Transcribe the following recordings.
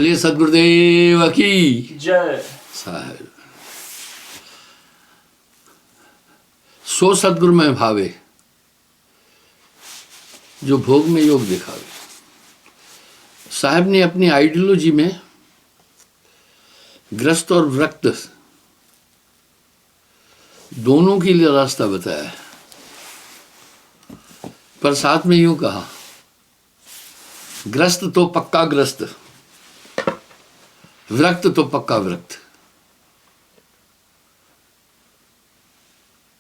बोलिए सदगुरुदेव की जय। साहब। सो सदगुरु में भावे, जो भोग में योग दिखावे। साहब ने अपनी आइडियोलॉजी में ग्रस्त और विरक्त दोनों के लिए रास्ता बताया है, पर साथ में यूं कहा, ग्रस्त तो पक्का ग्रस्त, विरक्त तो पक्का विरक्त।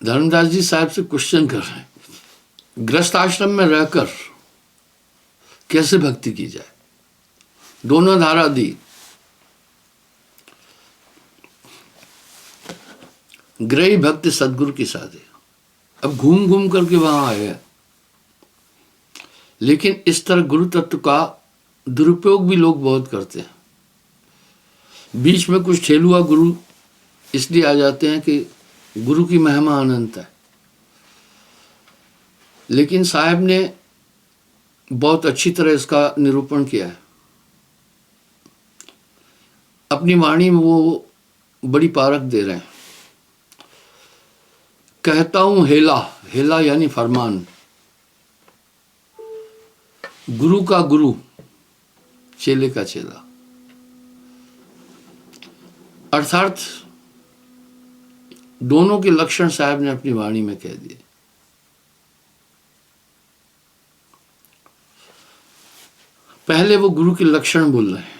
धर्मदास जी साहब से क्वेश्चन कर रहे हैं, ग्रस्त आश्रम में रहकर कैसे भक्ति की जाए। दोनों धारा दी। ग्रही भक्ति सदगुरु की साधे। अब घूम घूम करके वहां आए, लेकिन इस तरह गुरु तत्व का दुरुपयोग भी लोग बहुत करते हैं। बीच में कुछ ठेलुआ गुरु इसलिए आ जाते हैं कि गुरु की महिमा अनंत है, लेकिन साहब ने बहुत अच्छी तरह इसका निरूपण किया है। अपनी वाणी में वो बड़ी पारख दे रहे हैं। कहता हूं हेला, हेला यानी फरमान, गुरु का गुरु, चेले का चेला। अर्थात दोनों के लक्षण साहब ने अपनी वाणी में कह दिए। पहले वो गुरु के लक्षण बोल रहे हैं,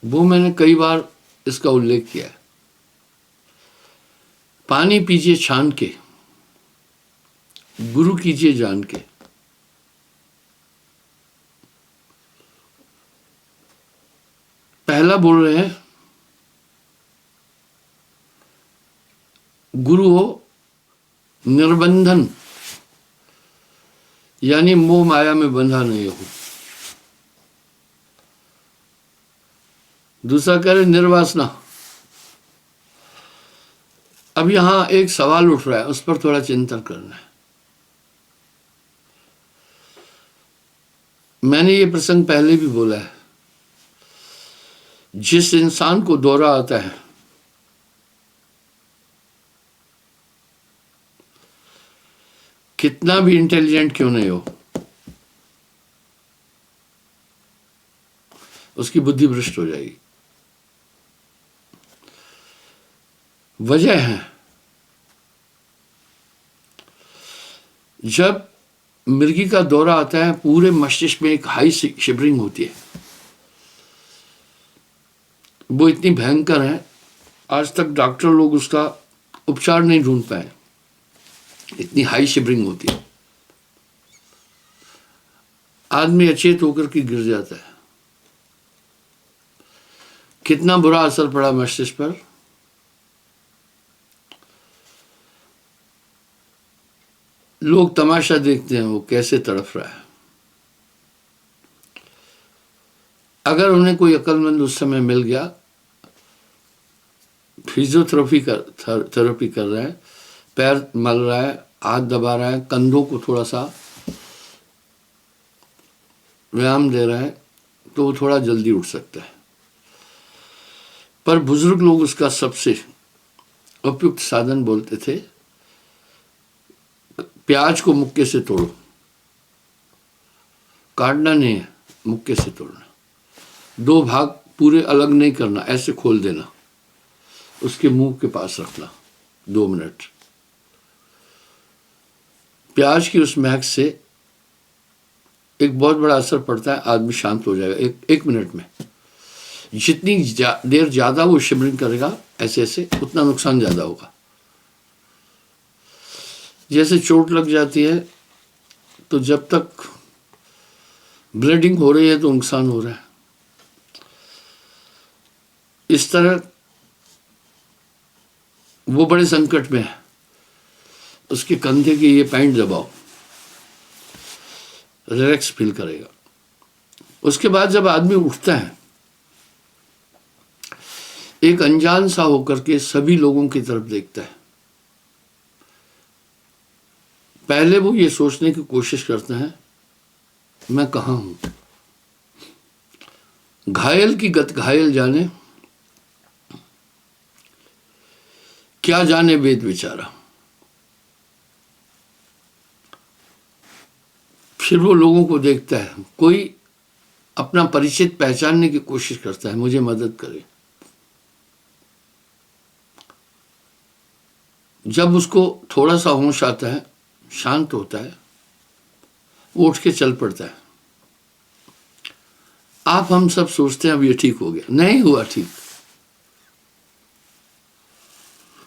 वो मैंने कई बार इसका उल्लेख किया है। पानी पीजिए छान के, गुरु कीजिए जान के। पहला बोल रहे हैं, गुरु हो निर्बंधन, यानी मोह माया में बंधा नहीं हो। दूसरा कह रहे निर्वासना। अब यहां एक सवाल उठ रहा है, उस पर थोड़ा चिंतन करना है। मैंने ये प्रसंग पहले भी बोला है, जिस इंसान को दौरा आता है, कितना भी इंटेलिजेंट क्यों नहीं हो, उसकी बुद्धि भ्रष्ट हो जाएगी। वजह है, जब मिर्गी का दौरा आता है, पूरे मस्तिष्क में एक हाई शिवरिंग होती है। वो इतनी भयंकर है, आज तक डॉक्टर लोग उसका उपचार नहीं ढूंढ पाए, इतनी हाई शिवरिंग होती है। आदमी अचेत होकर के गिर जाता है। कितना बुरा असर पड़ा मस्तिष्क पर। लोग तमाशा देखते हैं, वो कैसे तड़फ रहा है। अगर उन्हें कोई अक्लमंद उस समय मिल गया, फिजियोथेरेपी थेरेपी कर रहा है, पैर मल रहा है, हाथ दबा रहा है, कंधों को थोड़ा सा व्यायाम दे रहा है, तो वो थोड़ा जल्दी उठ सकता है। पर बुजुर्ग लोग उसका सबसे उपयुक्त साधन बोलते थे, प्याज को मुक्के से तोड़ो, काटना नहीं है, मुक्के से तोड़ना। 2 भाग पूरे अलग नहीं करना, ऐसे खोल देना, उसके मुंह के पास रखना 2 मिनट। प्याज की उस महक से एक बहुत बड़ा असर पड़ता है, आदमी शांत हो जाएगा एक मिनट में। जितनी देर ज्यादा वो शिवरिंग करेगा ऐसे ऐसे, उतना नुकसान ज्यादा होगा। जैसे चोट लग जाती है, तो जब तक ब्लीडिंग हो रही है तो नुकसान हो रहा है। इस तरह वो बड़े संकट में है, उसके कंधे की ये पैंट दबाओ, रिलैक्स फील करेगा। उसके बाद जब आदमी उठता है, एक अनजान सा होकर के सभी लोगों की तरफ देखता है। पहले वो ये सोचने की कोशिश करते हैं, मैं कहाँ हूं। घायल की गत घायल जाने, क्या जाने वेद विचारा। फिर वो लोगों को देखता है, कोई अपना परिचित पहचानने की कोशिश करता है, मुझे मदद करे। जब उसको थोड़ा सा होश आता है, शांत होता है, वो उठ के चल पड़ता है। आप हम सब सोचते हैं अब ये ठीक हो गया, नहीं हुआ ठीक।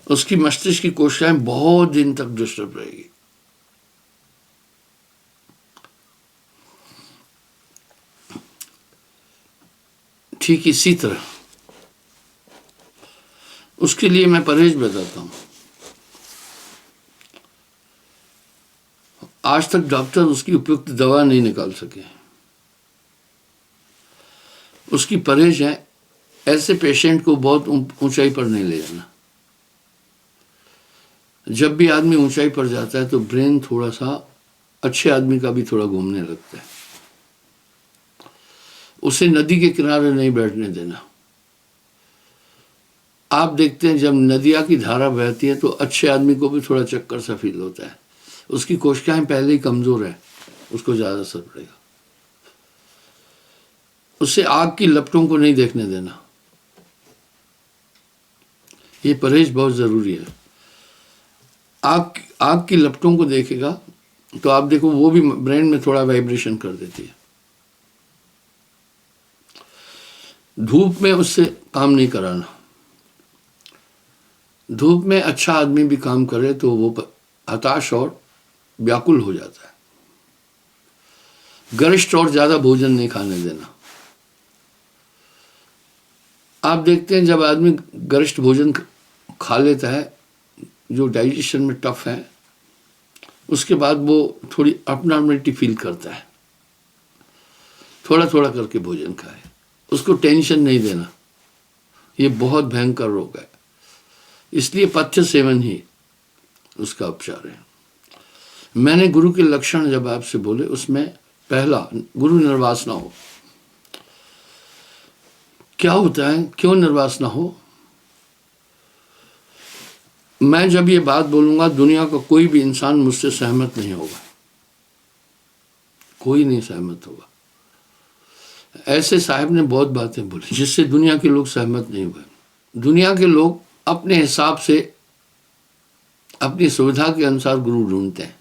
उसकी मस्तिष्क की कोशिकाएं बहुत दिन तक डिस्टर्ब रहेगी। ठीक इसी तरह उसके लिए मैं परहेज बताता हूं। आज तक डॉक्टर उसकी उपयुक्त दवा नहीं निकाल सके। उसकी परहेज है, ऐसे पेशेंट को बहुत ऊंचाई पर नहीं ले जाना। जब भी आदमी ऊंचाई पर जाता है तो ब्रेन थोड़ा सा अच्छे आदमी का भी थोड़ा घूमने लगता है। उसे नदी के किनारे नहीं बैठने देना। आप देखते हैं जब नदिया की धारा बहती है तो अच्छे आदमी को भी थोड़ा चक्कर सा फील होता है। उसकी कोशिकाएं पहले ही कमजोर है, उसको ज्यादा असर पड़ेगा। उसे आग की लपटों को नहीं देखने देना। ये परहेज बहुत जरूरी है। आग की लपटों को देखेगा तो आप देखो वो भी ब्रेन में थोड़ा वाइब्रेशन कर देती है। धूप में उससे काम नहीं कराना। धूप में अच्छा आदमी भी काम करे तो वो हताश और व्याकुल हो जाता है। गरिष्ठ और ज्यादा भोजन नहीं खाने देना। आप देखते हैं जब आदमी गरिष्ठ भोजन खा लेता है जो डाइजेशन में टफ है, उसके बाद वो थोड़ी अपनॉर्मलिटी फील करता है। थोड़ा थोड़ा करके भोजन खाए, उसको टेंशन नहीं देना। ये बहुत भयंकर रोग है, इसलिए पथ्य सेवन ही उसका उपचार है। मैंने गुरु के लक्षण जब आपसे बोले, उसमें पहला, गुरु निर्वास ना हो। क्या होता है, क्यों निर्वास ना हो? मैं जब ये बात बोलूंगा दुनिया का कोई भी इंसान मुझसे सहमत नहीं होगा, कोई नहीं सहमत होगा। ऐसे साहब ने बहुत बातें बोली जिससे दुनिया के लोग सहमत नहीं हुए। दुनिया के लोग अपने हिसाब से अपनी सुविधा के अनुसार गुरु ढूंढते हैं,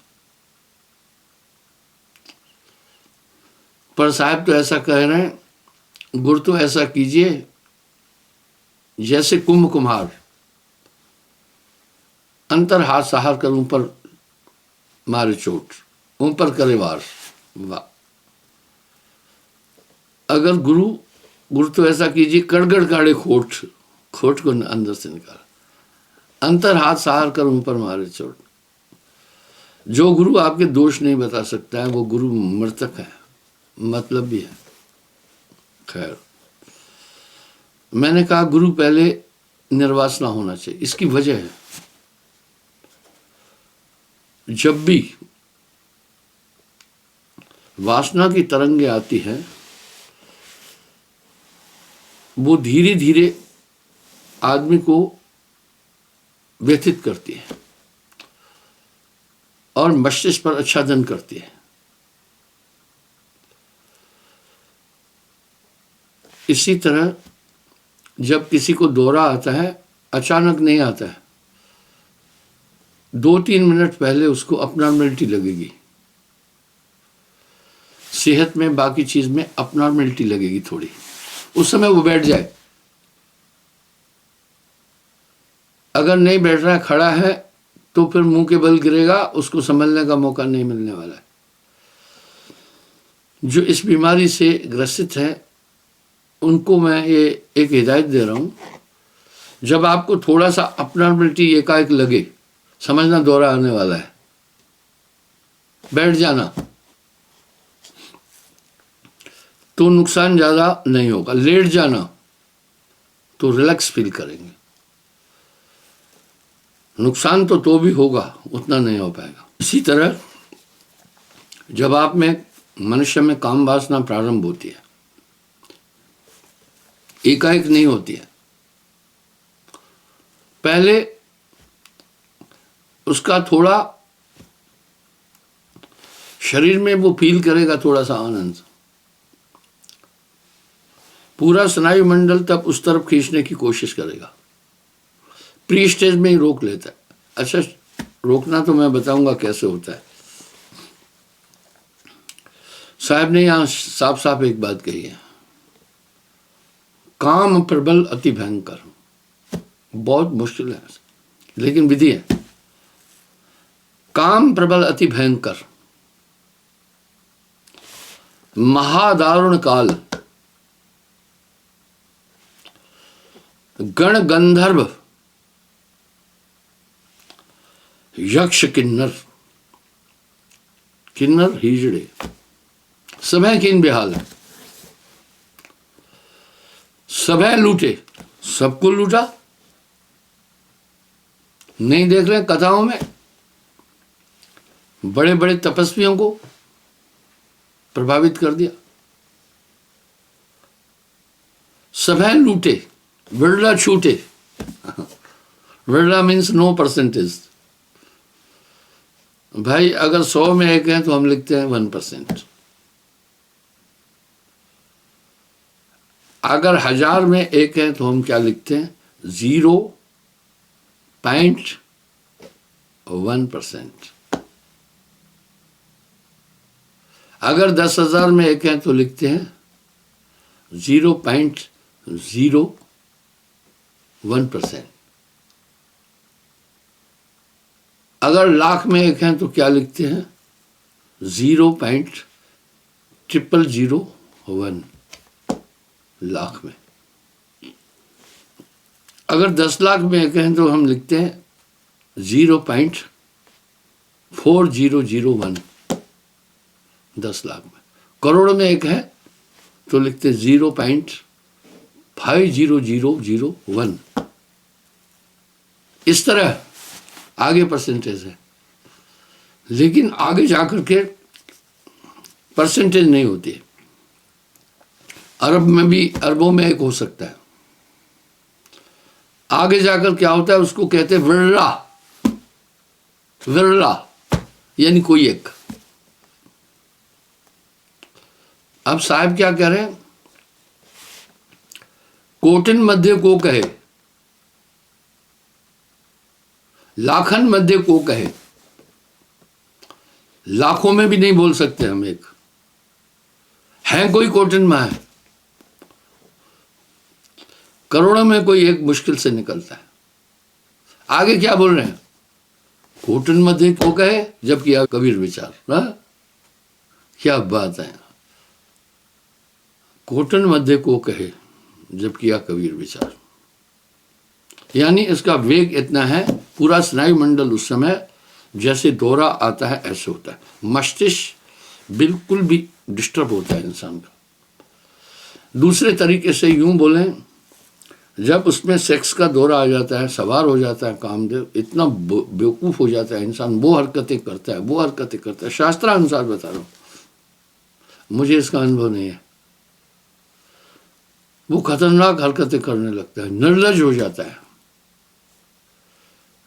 पर साहब तो ऐसा कह रहे हैं, गुरु तो ऐसा कीजिए जैसे कुंभ कुम्हार अंतर हाथ सहार कर ऊपर मारे चोट, ऊपर करे वार। वाह! अगर गुरु तो ऐसा कीजिए, कड़गड़ काढ़े खोट, खोट को अंदर से निकाल, अंतर हाथ सहार कर ऊपर मारे चोट। जो गुरु आपके दोष नहीं बता सकता है वो गुरु मृतक है, मतलब भी है। खैर, मैंने कहा गुरु पहले निर्वास ना होना चाहिए। इसकी वजह है, जब भी वासना की तरंगे आती है वो धीरे धीरे आदमी को व्यथित करती है और मस्तिष्क पर आच्छादन करती है। इसी तरह जब किसी को दौरा आता है, अचानक नहीं आता है, 2-3 मिनट पहले उसको अपनॉर्मलिटी लगेगी। सेहत में, बाकी चीज में अपनॉर्मलिटी लगेगी थोड़ी, उस समय वो बैठ जाए। अगर नहीं बैठ रहा है, खड़ा है, तो फिर मुंह के बल गिरेगा, उसको संभलने का मौका नहीं मिलने वाला है। जो इस बीमारी से ग्रसित है उनको मैं ये एक हिदायत दे रहा हूं, जब आपको थोड़ा सा अपनॉर्मलिटी एकाएक लगे, समझना दौरा आने वाला है, बैठ जाना, तो नुकसान ज्यादा नहीं होगा। लेट जाना तो रिलैक्स फील करेंगे, नुकसान तो भी होगा, उतना नहीं हो पाएगा। इसी तरह जब आप में, मनुष्य में काम वासना प्रारंभ होती है एकाएक नहीं होती है। पहले उसका थोड़ा शरीर में वो फील करेगा थोड़ा सा आनंद, पूरा स्नायु मंडल तब उस तरफ खींचने की कोशिश करेगा। प्री स्टेज में ही रोक लेता है। अच्छा, रोकना तो मैं बताऊंगा कैसे होता है। साहब ने यहां साफ साफ एक बात कही है, काम प्रबल अति भयंकर। बहुत मुश्किल है लेकिन विधि है। काम प्रबल अति भयंकर, महादारुण काल, गण गंधर्व यक्ष किन्नर, किन्नर हिजड़े सब है किन बेहाल है। सब है लूटे, सबको लूटा। नहीं देख रहे कथाओं में बड़े बड़े तपस्वियों को प्रभावित कर दिया। सब है लूटे, विरला छूटे। विरला मीन्स नो परसेंटेज। भाई अगर 100 में एक है तो हम लिखते हैं 1%। अगर 1000 में एक है तो हम क्या लिखते हैं? 0.1%। अगर 10,000 में एक है तो लिखते हैं 0.01%। अगर लाख में एक है तो क्या लिखते हैं? 0.0001 लाख में। अगर 10 लाख में एक है तो हम लिखते हैं 0.4001 10 लाख में। करोड़ में एक है तो लिखते 0.5001। इस तरह आगे परसेंटेज है, लेकिन आगे जाकर के परसेंटेज नहीं होती है। अरब में भी अरबों में एक हो सकता है। आगे जाकर क्या होता है उसको कहते हैं विरला। विरला यानी कोई एक। अब साहब क्या कह रहे हैं? कोटिन मध्य को कहे, लाखन मध्य को कहे। लाखों में भी नहीं बोल सकते हम एक है, कोई कोटिन में है। करोड़ों में कोई एक मुश्किल से निकलता है। आगे क्या बोल रहे हैं? कोटिन मध्य को कहे जब किया कबीर विचार। क्या बात है। कोटिन मध्य को कहे जब किया कबीर विचार, यानी इसका वेग इतना है, पूरा स्नायु मंडल उस समय जैसे दौरा आता है ऐसे होता है। मस्तिष्क बिल्कुल भी डिस्टर्ब होता है इंसान का। दूसरे तरीके से यूं बोलें, जब उसमें सेक्स का दौरा आ जाता है, सवार हो जाता है कामदेव, इतना बेवकूफ हो जाता है इंसान, वो हरकतें करता है, वो हरकतें करता है। शास्त्रानुसार बता रहा हूं, मुझे इसका अनुभव नहीं है। वो खतरनाक हरकतें करने लगता है, निर्लज हो जाता है,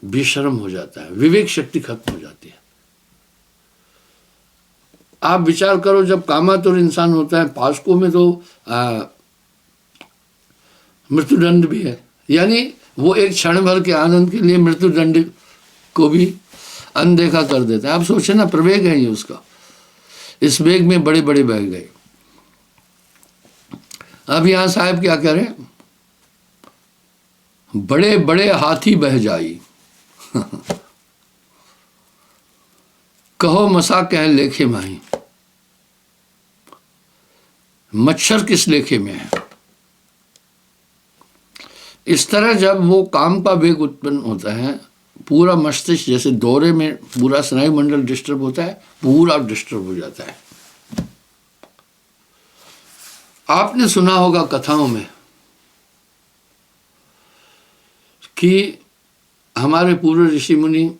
बेशर्म हो जाता है, विवेक शक्ति खत्म हो जाती है। आप विचार करो, जब कामातुर इंसान होता है, पास्को में तो मृत्युदंड भी है, यानी वो एक क्षण भर के आनंद के लिए मृत्युदंड को भी अनदेखा कर देता है। आप सोचे ना, प्रवेग है ये उसका। इस वेग में बड़े बड़े बह गए। अब यहां साहब क्या कह रहे हैं? बड़े बड़े हाथी बह जाई कहो मसा कह लेखे माही, मच्छर किस लेखे में है। इस तरह जब वो काम का वेग उत्पन्न होता है, पूरा मस्तिष्क जैसे दौरे में पूरा स्नायु मंडल डिस्टर्ब होता है, पूरा डिस्टर्ब हो जाता है। आपने सुना होगा कथाओं में कि हमारे पूर्व ऋषि मुनि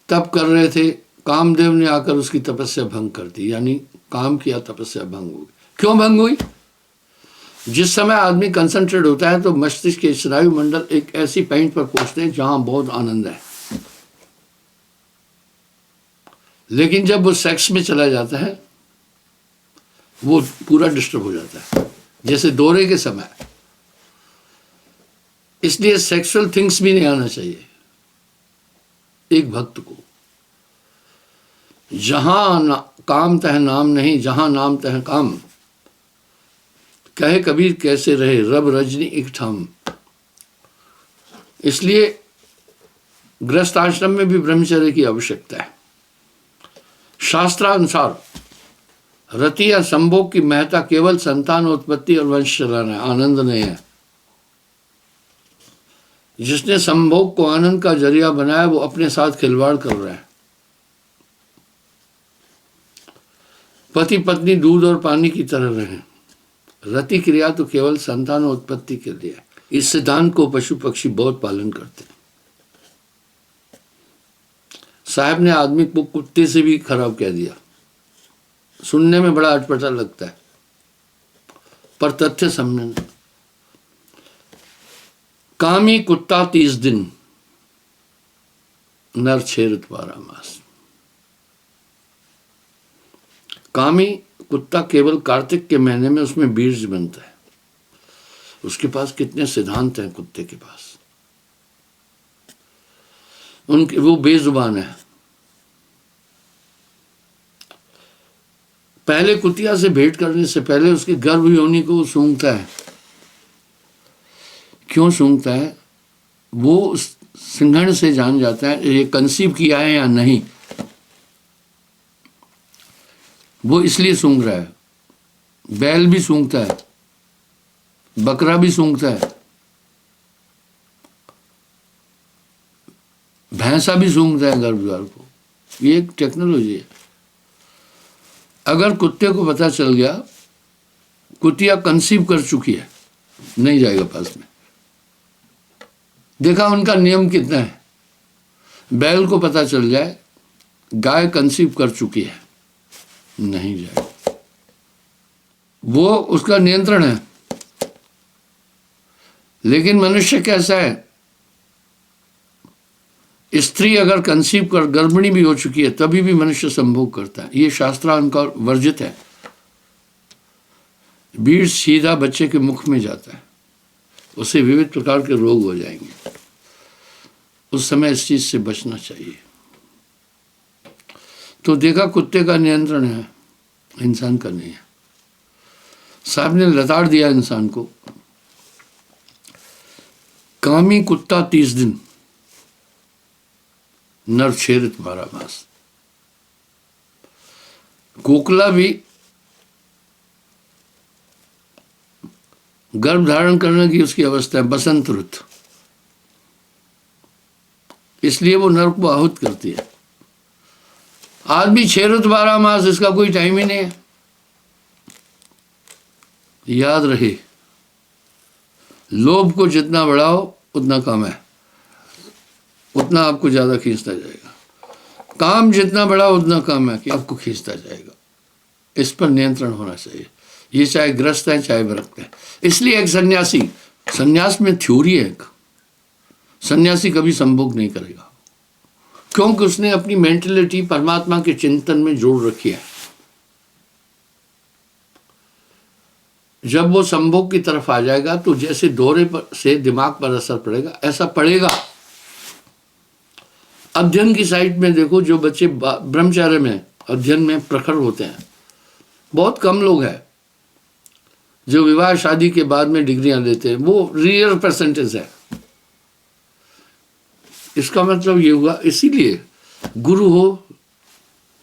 तप कर रहे थे, कामदेव ने आकर उसकी तपस्या भंग कर दी, यानी काम किया, तपस्या भंग हो गई। क्यों भंग हुई? जिस समय आदमी कंसंट्रेट होता है तो मस्तिष्क के स्नायु मंडल एक ऐसी पॉइंट पर पहुंचते हैं जहां बहुत आनंद है, लेकिन जब वो सेक्स में चला जाता है वो पूरा डिस्टर्ब हो जाता है, जैसे दौरे के समय। इसलिए सेक्सुअल थिंग्स भी नहीं आना चाहिए एक भक्त को। जहां काम तह नाम नहीं, जहां नाम तह काम, कहे कबीर कैसे रहे रब रजनी एक ठाम। इसलिए गृहस्थ आश्रम में भी ब्रह्मचर्य की आवश्यकता है। शास्त्रानुसार रति या संभोग की महत्ता केवल संतान उत्पत्ति और वंश चलाना है, आनंद नहीं है। जिसने संभोग को आनंद का जरिया बनाया वो अपने साथ खिलवाड़ कर रहा है। पति पत्नी दूध और पानी की तरह रहे। रति क्रिया तो केवल संतान उत्पत्ति के लिए है। इस सिद्धांत को पशु पक्षी बहुत पालन करते हैं। साहब ने आदमी को कुत्ते से भी खराब कह दिया। सुनने में बड़ा अटपटा लगता है पर तथ्य समझना। कामी कुत्ता 30 दिन, नर छेरत 12 मास। कामी कुत्ता केवल कार्तिक के महीने में उसमें बीज बनता है। उसके पास कितने सिद्धांत हैं कुत्ते के पास, उनके वो बेजुबान है। पहले कुतिया से भेंट करने से पहले उसकी गर्भ योनि को सूंघता है। क्यों सूंघता है? वो सिंघण से जान जाता है ये कंसीव किया है या नहीं, वो इसलिए सूंघ रहा है। बैल भी सूंघता है, बकरा भी सूंघता है, भैंसा भी सूंघता है गर्भद्वार को। ये एक टेक्नोलॉजी है। अगर कुत्ते को पता चल गया कुतिया कंसीव कर चुकी है, नहीं जाएगा पास में। देखा उनका नियम कितना है। बैल को पता चल जाए गाय कंसीव कर चुकी है, नहीं जाएगा। वो उसका नियंत्रण है। लेकिन मनुष्य कैसा है? स्त्री अगर कंसीव कर गर्भिणी भी हो चुकी है तभी भी मनुष्य संभोग करता है। ये शास्त्रानुसार वर्जित है। बीज सीधा बच्चे के मुख में जाता है, उसे विविध प्रकार के रोग हो जाएंगे। उस समय इस चीज से बचना चाहिए। तो देखा कुत्ते का नियंत्रण है, इंसान का नहीं है। साहब ने लताड़ दिया इंसान को। कामी कुत्ता 30 दिन, नर छेरित 12 मास। कोकला भी गर्भ धारण करने की उसकी अवस्था है, बसंत ऋतु, इसलिए वो नर को आहूत करती है। आदमी 6 ऋतु 12 मास, इसका कोई टाइम ही नहीं है। याद रहे, लोभ को जितना बढ़ाओ उतना कम है, उतना आपको ज्यादा खींचता जाएगा। काम जितना बढ़ाओ उतना कम है कि आपको खींचता जाएगा। इस पर नियंत्रण होना चाहिए। ये चाहे ग्रस्त है चाहे विरक्त है। इसलिए एक सन्यासी, सन्यास में थ्योरी है, एक सन्यासी कभी संभोग नहीं करेगा, क्योंकि उसने अपनी मेंटलिटी परमात्मा के चिंतन में जोड़ रखी है। जब वो संभोग की तरफ आ जाएगा तो जैसे दौरे पर से दिमाग पर असर पड़ेगा, ऐसा पड़ेगा। अध्ययन की साइड में देखो, जो बच्चे ब्रह्मचर्य में अध्ययन में प्रखर होते हैं, बहुत कम लोग हैं जो विवाह शादी के बाद में डिग्रियां लेते हैं। वो रियल परसेंटेज है। इसका मतलब ये हुआ, इसीलिए गुरु हो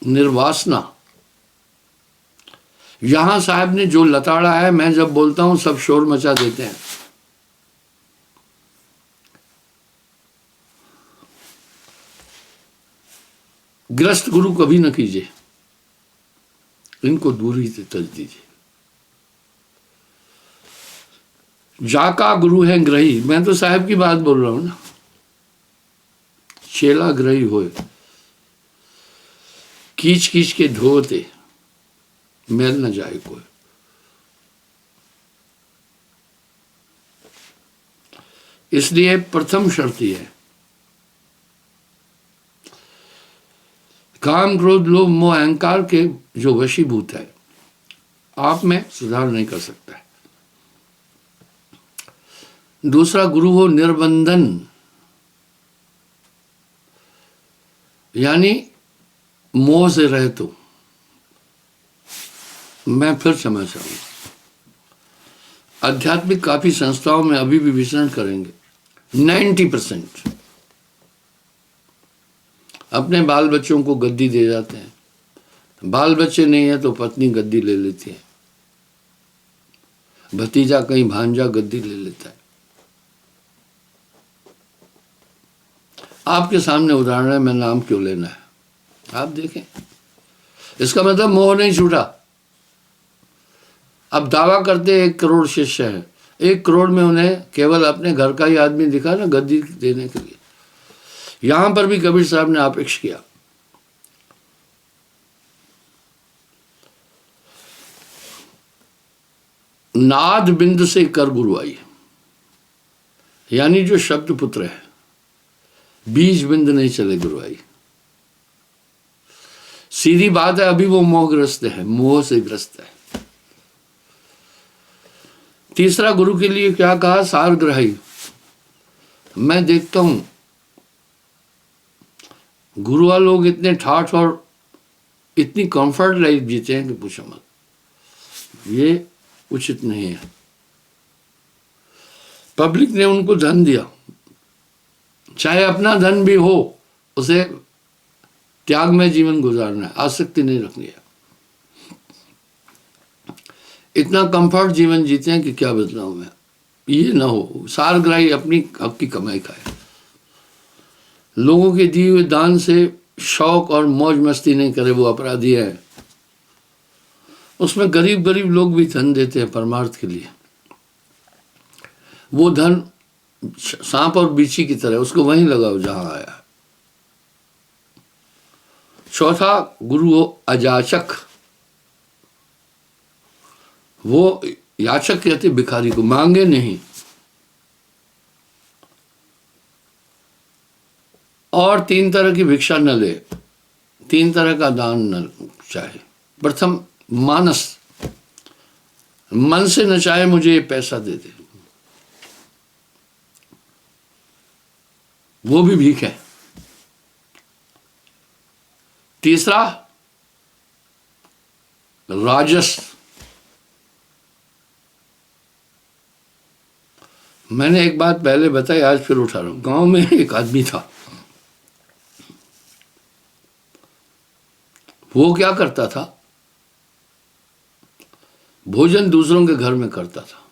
निर्वासना। यहां साहब ने जो लताड़ा है, मैं जब बोलता हूं सब शोर मचा देते हैं। ग्रस्त गुरु कभी न कीजिए, इनको दूर ही से तज दीजिए। जाका गुरु है ग्रही, मैं तो साहब की बात बोल रहा हूं ना। चेला ग्रही होए, कीच कीच के धोते, मैल न जाए कोई। इसलिए प्रथम शर्त यह है, काम क्रोध लोभ मोह अहंकार के जो वशीभूत है, आप में सुधार नहीं कर सकता है। दूसरा, गुरु हो निर्बंधन, यानी मोह से रहित हो। मैं फिर क्षमा चाहूंगा, आध्यात्मिक काफी संस्थाओं में अभी भी विचरण करेंगे 90% अपने बाल बच्चों को गद्दी दे जाते हैं, बाल बच्चे नहीं है तो पत्नी गद्दी ले लेती है, भतीजा कहीं भांजा गद्दी ले लेता है। आपके सामने उदाहरण है, मैं नाम क्यों लेना है, आप देखें। इसका मतलब मोह नहीं छूटा। अब दावा करते 1 करोड़ शिष्य हैं, 1 करोड़ में उन्हें केवल अपने घर का ही आदमी दिखा ना गद्दी देने के लिए। यहां पर भी कबीर साहब ने अपेक्ष किया। नाद बिंद से कर गुरुआई, यानी जो शब्द पुत्र है, बीज बिंद नहीं चले गुरुआई। सीधी बात है, अभी वो मोहग्रस्त है, मोह से ग्रस्त है। तीसरा, गुरु के लिए क्या कहा, सारग्राही। मैं देखता हूं गुरु वाले लोग इतने ठाठ और इतनी कंफर्ट लाइफ जीते हैं कि पूछो मत, ये उचित नहीं है। पब्लिक ने उनको धन दिया, चाहे अपना धन भी हो, उसे त्याग में जीवन गुजारना है, आसक्ति नहीं रखनी है। इतना कंफर्ट जीवन जीते हैं कि क्या बदलाव में, ये ना हो। सारग्राही अपनी हक की कमाई खाए, लोगों के दिए हुए दान से शौक और मौज मस्ती नहीं करे, वो अपराधी है। उसमें गरीब गरीब लोग भी धन देते हैं परमार्थ के लिए, वो धन सांप और बिच्छी की तरह, उसको वहीं लगाओ जहां आया। चौथा, गुरु हो अजाचक। वो याचक कहते भिखारी को, मांगे नहीं और 3 तरह की भिक्षा न ले, 3 तरह का दान न चाहे। प्रथम, मानस, मन से न चाहे मुझे ये पैसा दे दे, वो भी भीख है। तीसरा, राजस। मैंने एक बात पहले बताई, आज फिर उठा रहा हूं। गांव में एक आदमी था, वो क्या करता था, भोजन दूसरों के घर में करता था,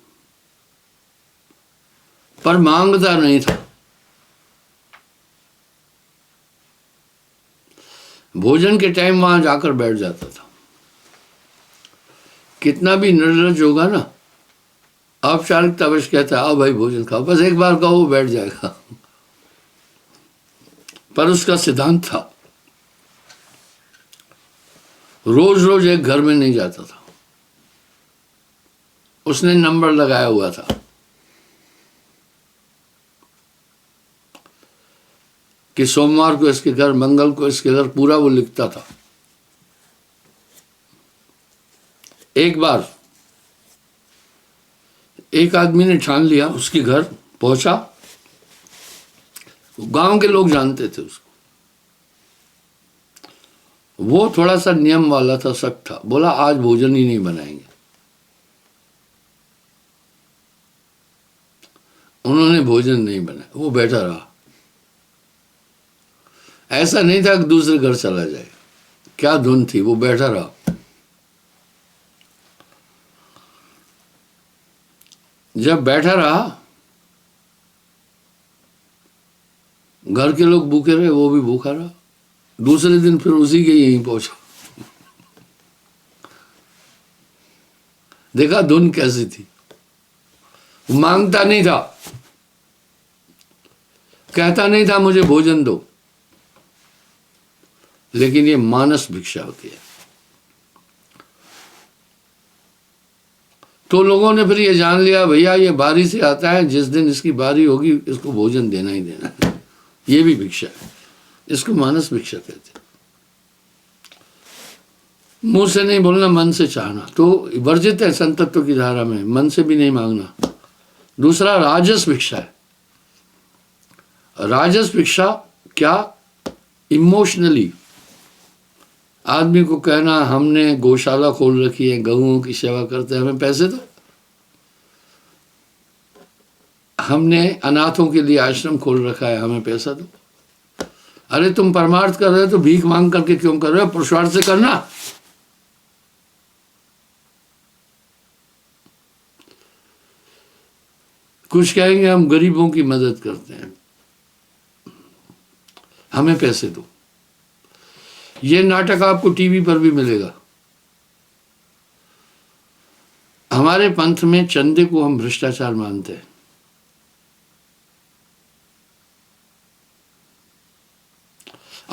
पर मांगता नहीं था। भोजन के टाइम वहां जाकर बैठ जाता था। कितना भी निर्लज होगा ना, औपचारिकता बस कहता है आओ भाई भोजन खाओ, बस एक बार कहो वो बैठ जाएगा। पर उसका सिद्धांत था, रोज रोज एक घर में नहीं जाता था। उसने नंबर लगाया हुआ था कि सोमवार को इसके घर, मंगल को इसके घर, पूरा वो लिखता था। एक बार एक आदमी ने ठान लिया, उसके घर पहुंचा, गांव के लोग जानते थे उसको, वो थोड़ा सा नियम वाला था, सख्त था। बोला आज भोजन ही नहीं बनाएंगे। उन्होंने भोजन नहीं बनाया, वो बैठा रहा। ऐसा नहीं था कि दूसरे घर चला जाए, क्या धुन थी, वो बैठा रहा। जब बैठा रहा, घर के लोग भूखे रहे, वो भी भूखा रहा। दूसरे दिन फिर उसी के यहीं पहुंचा। देखा धुन कैसी थी। मांगता नहीं था, कहता नहीं था मुझे भोजन दो, लेकिन ये मानस भिक्षा होती है। तो लोगों ने फिर ये जान लिया भैया ये बारी से आता है, जिस दिन इसकी बारी होगी इसको भोजन देना ही देना है। ये भी भिक्षा है, इसको मानस भिक्षा कहते हैं। मुंह से नहीं बोलना, मन से चाहना तो वर्जित है संतत्व की धारा में, मन से भी नहीं मांगना। दूसरा राजस भिक्षा है। राजस भिक्षा क्या, इमोशनली आदमी को कहना हमने गौशाला खोल रखी है, गऊओं की सेवा करते हैं, हमें पैसे दो। हमने अनाथों के लिए आश्रम खोल रखा है, हमें पैसा दो। अरे तुम परमार्थ कर रहे हो तो भीख मांग करके क्यों कर रहे हो, पुरुषार्थ से करना। कुछ कहेंगे हम गरीबों की मदद करते हैं, हमें पैसे दो। ये नाटक आपको टीवी पर भी मिलेगा। हमारे पंथ में चंदे को हम भ्रष्टाचार मानते हैं।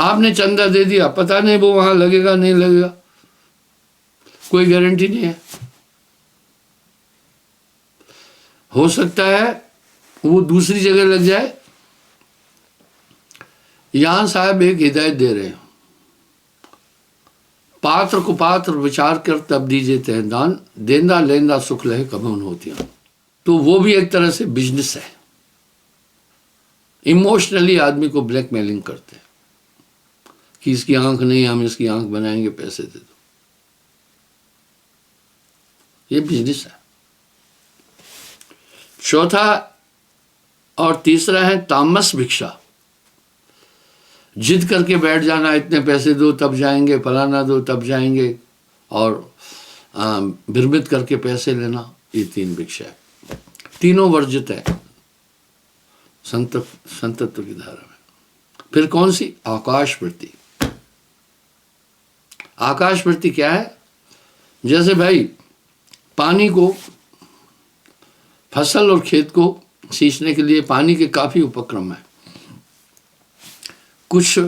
आपने चंदा दे दिया, पता नहीं वो वहां लगेगा नहीं लगेगा, कोई गारंटी नहीं है। हो सकता है वो दूसरी जगह लग जाए। यहां साहब एक हिदायत दे रहे हैं, पात्र को पात्र विचार कर तब दीजिए तह दान, देंदा लेंदा सुख लहे कमौन होती। तो वो भी एक तरह से बिजनेस है। इमोशनली आदमी को ब्लैकमेलिंग करते हैं कि इसकी आंख नहीं, हम इसकी आंख बनाएंगे, पैसे दे दो। ये बिजनेस है। चौथा और तीसरा है तामस भिक्षा। जिद करके बैठ जाना, इतने पैसे दो तब जाएंगे, फलाना दो तब जाएंगे, और भ्रमित करके पैसे लेना। ये तीन भिक्षा है, तीनों वर्जित है संतत्व की धारा में। फिर कौन सी, आकाश वृत्ति। आकाश वृत्ति क्या है, जैसे भाई पानी को, फसल और खेत को सींचने के लिए पानी के काफी उपक्रम है। कुछ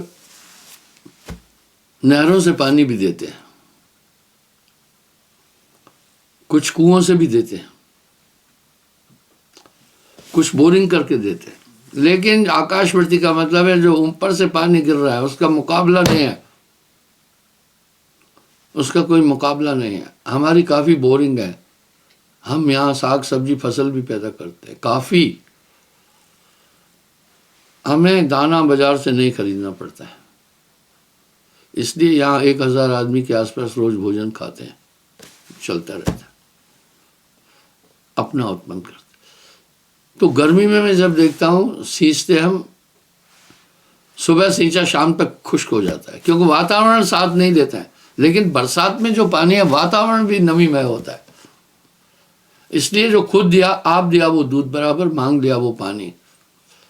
नहरों से पानी भी देते हैं, कुछ कुओं से भी देते हैं, कुछ बोरिंग करके देते हैं। लेकिन आकाशवर्ती का मतलब है जो ऊपर से पानी गिर रहा है उसका मुकाबला नहीं है, उसका कोई मुकाबला नहीं है। हमारी काफ़ी बोरिंग है, हम यहाँ साग सब्जी फसल भी पैदा करते हैं काफ़ी, हमें दाना बाजार से नहीं खरीदना पड़ता है, इसलिए यहाँ 1000 आदमी के आसपास रोज भोजन खाते हैं, चलता रहता है, अपना उत्पन्न करते। तो गर्मी में मैं जब देखता हूँ सींचते हम, सुबह सींचा शाम तक खुश्क हो जाता है क्योंकि वातावरण साथ नहीं देता है। लेकिन बरसात में जो पानी है वातावरण भी नमीमय होता है, इसलिए जो खुद दिया आप दिया वो दूध बराबर, मांग लिया वो पानी,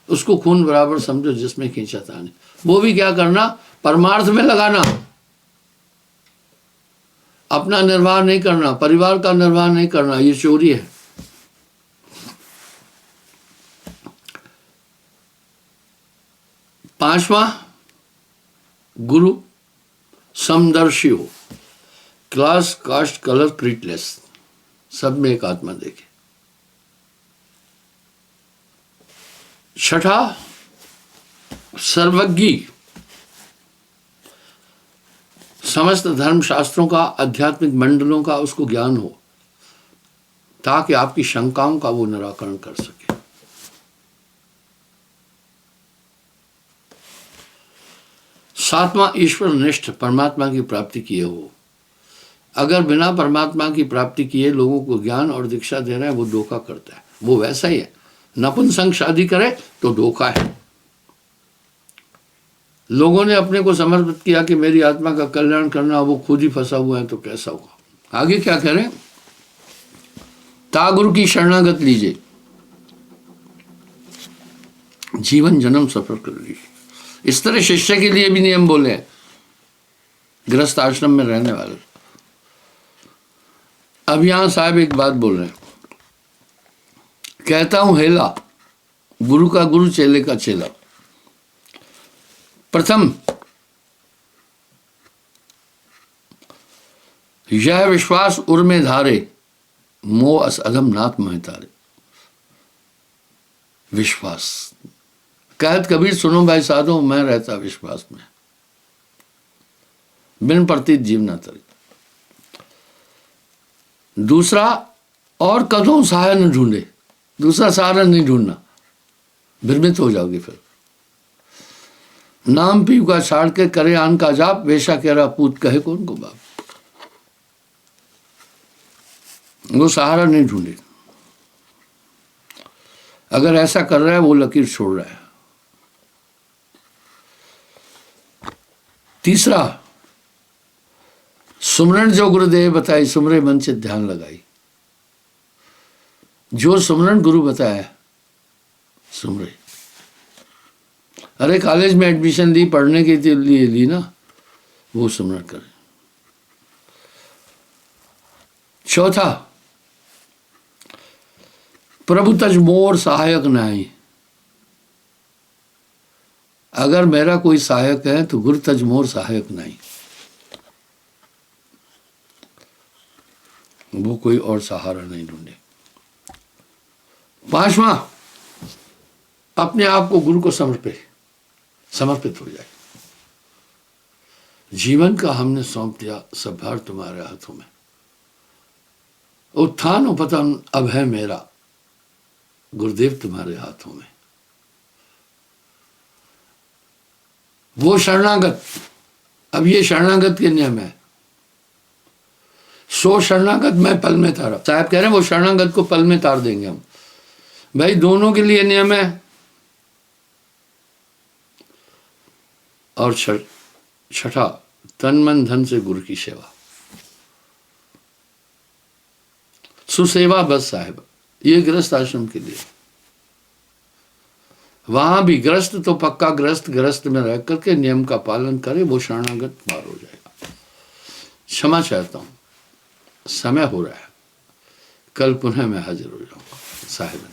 उसको खून बराबर समझो जिसमें खींचा ताने। वो भी क्या करना, परमार्थ में लगाना, अपना निर्वाह नहीं करना, परिवार का निर्वाह नहीं करना, ये चोरी है। पांचवा, गुरु समदर्शी हो, क्लास कास्ट कलर क्रीटलेस, सब में एक आत्मा देखे। छठा, सर्वज्ञ, समस्त धर्म शास्त्रों का, आध्यात्मिक मंडलों का उसको ज्ञान हो ताकि आपकी शंकाओं का वो निराकरण कर सके। सातवां, ईश्वर निष्ठ, परमात्मा की प्राप्ति किए हो। अगर बिना परमात्मा की प्राप्ति किए लोगों को ज्ञान और दीक्षा दे रहे हैं वो धोखा करता है, वो वैसा ही है। नपुंसक शादी करे तो धोखा है। लोगों ने अपने को समर्पित किया कि मेरी आत्मा का कल्याण करना, वो खुद ही फंसा हुआ है तो कैसा होगा। आगे क्या कह रहे हैं, तागुरु की शरणागत लीजिए, जीवन जन्म सफर कर लीजिए। इस तरह शिष्य के लिए भी नियम बोले हैं, गृहस्थ आश्रम में रहने वाले। अब यहां साहब एक बात बोल रहे हैं, कहता हूं हेला, गुरु का गुरु चेले का चेला। प्रथम, यह विश्वास उर में धारे, मोह अस अधम नाथ मोहि तारे। विश्वास, कहत कबीर सुनो भाई साधो, मैं रहता विश्वास में, बिन प्रतीत जीव न तरे। दूसरा, और कदों सहाय न ढूंढे, दूसरा सहारा नहीं ढूंढना, भ्रमित हो जाओगे फिर। नाम पीव का छाड़ के करे आन का जाप, वेशा कह रहा पूत कहे कौन को बाप। वो सहारा नहीं ढूंढे। अगर ऐसा कर रहा है वो लकीर छोड़ रहा है। तीसरा, सुमरण जो गुरुदेव बताई, सुमरे मन से ध्यान लगाई। जो सुमरण गुरु बताया सुमरे। अरे कॉलेज में एडमिशन ली, पढ़ने के लिए ली ना, वो सुमरण करे। चौथा, प्रभु तज मोर सहायक नहीं। अगर मेरा कोई सहायक है तो गुरु तज मोर सहायक नहीं, वो कोई और सहारा नहीं ढूंढे। पांचवा, अपने आप को गुरु को समर्पित हो जाए। जीवन का हमने सौंप दिया, सब भार तुम्हारे हाथों में। उत्थान और पतन अब है मेरा, गुरुदेव तुम्हारे हाथों में। वो शरणागत, अब ये शरणागत के नियम है। सो शरणागत मैं पल में तारा, साहब कह रहे हैं वो शरणागत को पल में तार देंगे हम। भाई दोनों के लिए नियम है। और छठा, तन मन धन से गुरु की सेवा, सुसेवा बस साहिब, ये गृहस्थ आश्रम के लिए। वहां भी ग्रस्त तो पक्का ग्रस्त में रह करके नियम का पालन करे, वो शरणागत पार हो जाएगा। क्षमा चाहता हूं, समय हो रहा है, कल पुनः मैं हाजिर हो जाऊंगा साहिब।